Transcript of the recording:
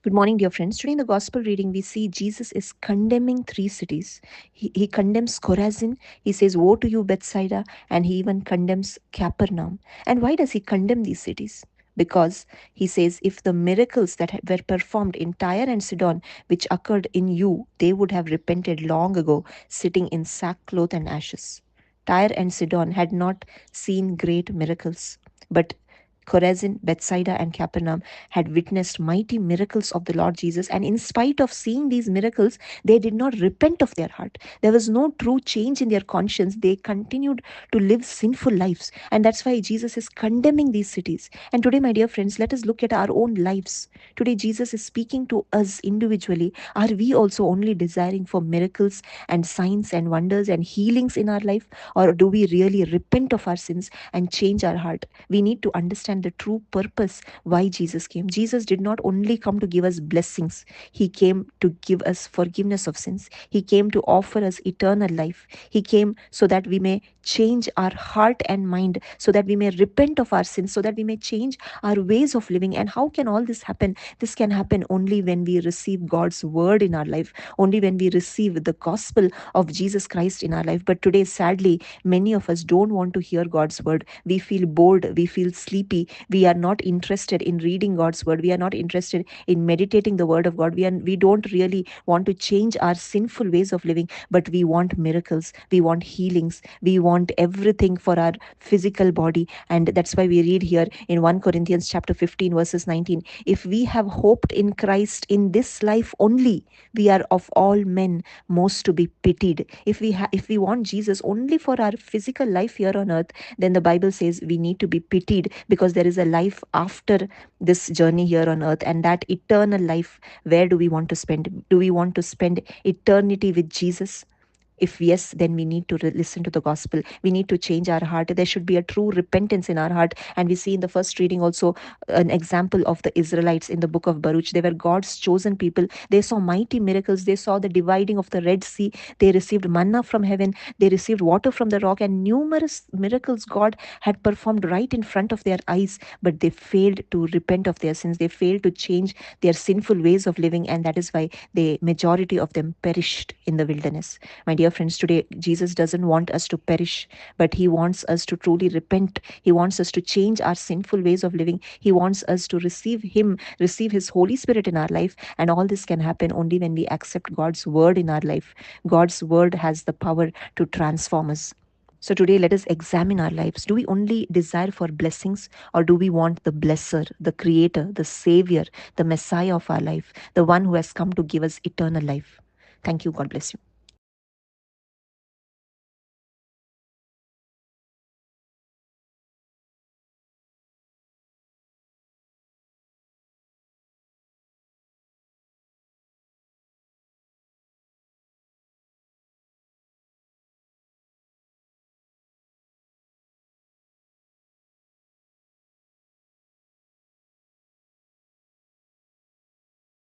Good morning, dear friends. Today in the gospel reading, we see Jesus is condemning three cities. He condemns Chorazin, he says, "Woe to you, Bethsaida," and he even condemns Capernaum. And why does he condemn these cities? Because he says, if the miracles that were performed in Tyre and Sidon, which occurred in you, they would have repented long ago, sitting in sackcloth and ashes. Tyre and Sidon had not seen great miracles, but Chorazin, Bethsaida, and Capernaum had witnessed mighty miracles of the Lord Jesus, and in spite of seeing these miracles, they did not repent of their heart. There was no true change in their conscience. They continued to live sinful lives, and that's why Jesus is condemning these cities. And today, my dear friends, let us look at our own lives. Today, Jesus is speaking to us individually. Are we also only desiring for miracles and signs and wonders and healings in our life, or do we really repent of our sins and change our heart? We need to understand the true purpose why Jesus came. Jesus did not only come to give us blessings, he came to give us forgiveness of sins. He came to offer us eternal life. He came so that we may change our heart and mind, so that we may repent of our sins, so that we may change our ways of living. And how can all this happen? This can happen only when we receive God's word in our life, only when we receive the gospel of Jesus Christ in our life. But today, sadly, many of us don't want to hear God's word. We feel bored, we feel sleepy, we are not interested in reading God's word, we are not interested in meditating the word of God. We don't really want to change our sinful ways of living, but we want miracles, we want healings, we want everything for our physical body. And that's why we read here in 1 Corinthians chapter 15 verses 19, if we have hoped in Christ in this life only, we are of all men most to be pitied. If we want Jesus only for our physical life here on earth, then the Bible says we need to be pitied, because there is a life after this journey here on earth. And that eternal life, where do we want to spend? Do we want to spend eternity with Jesus? If yes, then we need to listen to the gospel. We need to change our heart. There should be a true repentance in our heart. And we see in the first reading also an example of the Israelites in the book of Baruch. They were God's chosen people. They saw mighty miracles. They saw the dividing of the Red Sea. They received manna from heaven. They received water from the rock, and numerous miracles God had performed right in front of their eyes. But they failed to repent of their sins. They failed to change their sinful ways of living. And that is why the majority of them perished in the wilderness. My dear friends, today Jesus doesn't want us to perish, but he wants us to truly repent. He wants us to change our sinful ways of living. He wants us to receive him, receive his Holy Spirit in our life. And all this can happen only when we accept God's word in our life. God's word has the power to transform us. So today, let us examine our lives. Do we only desire for blessings, or do we want the blesser, the creator, the savior, the Messiah of our life, the one who has come to give us eternal life? Thank you. God bless you.